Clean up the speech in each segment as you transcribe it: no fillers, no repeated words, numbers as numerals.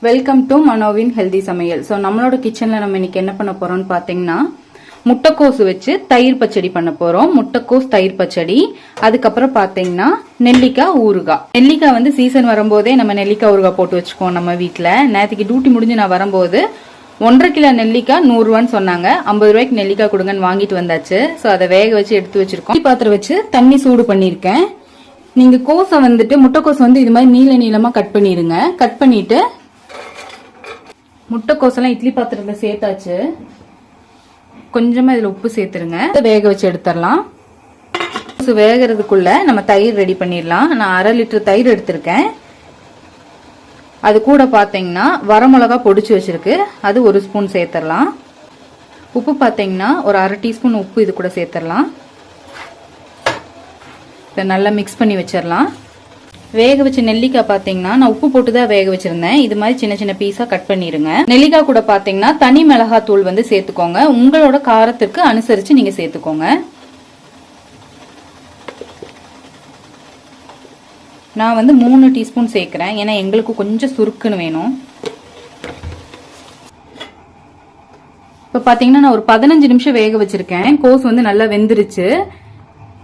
Welcome to மனோவின் healthy சமையல். So நம்மளோட கிச்சன்ல நம்ம இன்னைக்கு என்ன பண்ண போறோம்னு பாத்தீங்கன்னா முட்டைக்கோசு வச்சு தயிர் பச்சடி பண்ண போறோம். முட்டைக்கோஸ் தயிர் பச்சடி. அதுக்கப்புறம் பாத்தீங்கன்னா நெல்லிக்காய் ஊறுகாய். நெல்லிக்காய் வந்து சீசன் வரும்போதே நம்ம நெல்லிக்காய் ஊறுகாய் போட்டு வச்சுக்கோம் நம்ம வீட்டுல. நேற்றுக்கு டியூட்டி முடிஞ்சு நான் வரும்போது 1.5 கிலோ நெல்லிக்காய் 100 ரூபான்னு சொன்னாங்க. 50 ரூபாய்க்கு நெல்லிக்காய் கொடுங்கன்னு வாங்கிட்டு வந்தாச்சு. ஸோ அதை வேக வச்சு எடுத்து வச்சிருக்கோம். பாத்திரம் வச்சு தண்ணி சூடு பண்ணிருக்கேன். நீங்க கோஸை வந்துட்டு முட்டைக்கோஸ் வந்து இது மாதிரி நீள நீளமா கட் பண்ணிருங்க. கட் பண்ணிட்டு முட்டைக்கோசெல்லாம் இட்லி பாத்திரத்துல சேர்த்தாச்சு. கொஞ்சமா இதுல உப்பு சேர்த்துருங்க. வேக வச்சு எடுத்துடலாம். வேகிறதுக்குள்ள நம்ம தயிர் ரெடி பண்ணிடலாம். நான் 1/2 லிட்டர் தயிர் எடுத்திருக்கேன். அது கூட பாத்தீங்கன்னா வரமிளகா பொடிச்சு வச்சிருக்கு, அது 1 ஸ்பூன் சேர்த்துடலாம். உப்பு பாத்தீங்கன்னா ஒரு 1/2 டீஸ்பூன் உப்பு இது கூட சேர்த்துடலாம். நல்லா மிக்ஸ் பண்ணி வச்சிடலாம். வேக வச்ச நெல்லிக்காய் பாத்தீங்கன்னா நான் உப்பு போட்டுதான் வேக வச்சிருந்தேன். இது மாதிரி சின்ன சின்ன பீஸா கட் பண்ணிருங்க. நெல்லிக்காய் கூட பாத்தீங்கன்னா தனி மிளகாய் தூள் வந்து சேர்த்துக்கோங்க. உங்களோட காரத்துக்கு அனுசரிச்சு நீங்க சேர்த்துக்கோங்க. நான் வந்து 3 டீஸ்பூன் சேர்க்கிறேன். ஏன்னா எங்களுக்கு கொஞ்சம் சுருக்குன்னு வேணும். இப்ப பாத்தீங்கன்னா நான் ஒரு 15 நிமிஷம் வேக வச்சிருக்கேன். கோஸ் வந்து நல்லா வெந்துருச்சு.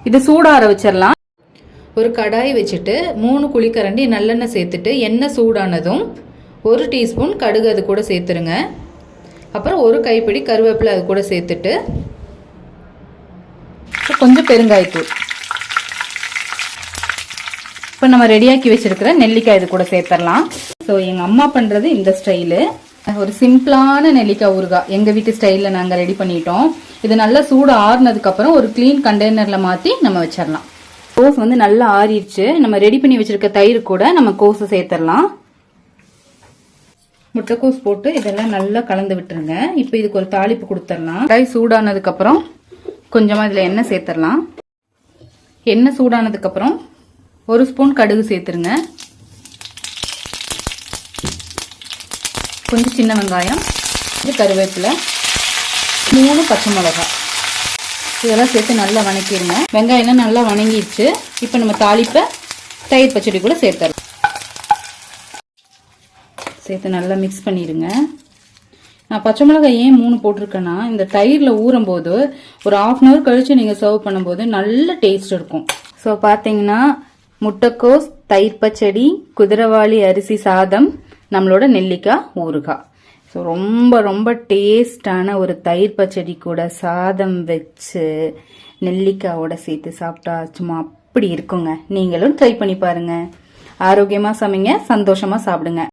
இதை சூடார வச்சிடலாம். ஒரு கடாய் வச்சுட்டு 3 குழிக்கரண்டி நல்லெண்ணெய் சேர்த்துட்டு எண்ணெய் சூடானதும் 1 டீஸ்பூன் கடுகு அது கூட சேர்த்துருங்க. அப்புறம் 1 கைப்பிடி கருவேப்பிலை அது கூட சேர்த்துட்டு கொஞ்சம் பெருங்காயத்தூள். இப்போ நம்ம ரெடியாக்கி வச்சிருக்கிற நெல்லிக்காய் இது கூட சேர்த்துடலாம். ஸோ எங்கள் அம்மா பண்ணுறது இந்த ஸ்டைலு. ஒரு சிம்பிளான நெல்லிக்காய் ஊறுகாய் எங்கள் வீட்டு ஸ்டைலில் நாங்கள் ரெடி பண்ணிட்டோம். இது நல்லா சூடு ஆறுனதுக்கப்புறம் ஒரு க்ளீன் கண்டெய்னரில் மாற்றி நம்ம வச்சிடலாம். கோஸ் வந்து நல்லா ஆறிடுச்சு. நம்ம ரெடி பண்ணி வச்சிருக்க தயிர் கூட நம்ம கோஸை சேர்த்துடலாம். முட்டைக்கோஸ் போட்டு இதெல்லாம் நல்லா கலந்து விட்டுருங்க. இப்போ இதுக்கு ஒரு தாளிப்பு கொடுத்துடலாம். கடாய் சூடானதுக்கு அப்புறம் கொஞ்சமா இதுல எண்ணெய் சேர்த்துடலாம். எண்ணெய் சூடானதுக்கு அப்புறம் 1 ஸ்பூன் கடுகு சேர்த்துருங்க. கொஞ்சம் சின்ன வெங்காயம், கருவேப்பிலை, 3 பச்சை மிளகாய் இதெல்லாம் சேர்த்து நல்லா வணக்கிடுங்க. வெங்காயம் நல்லா வணங்கிடுச்சு. இப்போ நம்ம தாளிப்பை தயிர் பச்சடி கூட சேர்த்துடலாம். சேர்த்து நல்லா மிக்ஸ் பண்ணிடுங்க. நான் பச்சை மிளகாய் ஏன் 3 போட்டிருக்கேன்னா இந்த தயிரில் ஊறும் போது ஒரு 1/2 hour கழிச்சு நீங்கள் சர்வ் பண்ணும்போது நல்ல டேஸ்ட் இருக்கும். ஸோ பார்த்தீங்கன்னா முட்டைக்கோஸ் தயிர் பச்சடி, குதிரைவாலி அரிசி சாதம், நம்மளோட நெல்லிக்காய் ஊறுகாய். ஸோ ரொம்ப ரொம்ப டேஸ்டான ஒரு தயிர் பச்சடி கூட சாதம் வச்சு நெல்லிக்காயோட சேர்த்து சாப்பிட்டா சும்மா அப்படி இருக்குங்க. நீங்களும் ட்ரை பண்ணி பாருங்க. ஆரோக்கியமாக சமைங்க, சந்தோஷமாக சாப்பிடுங்க.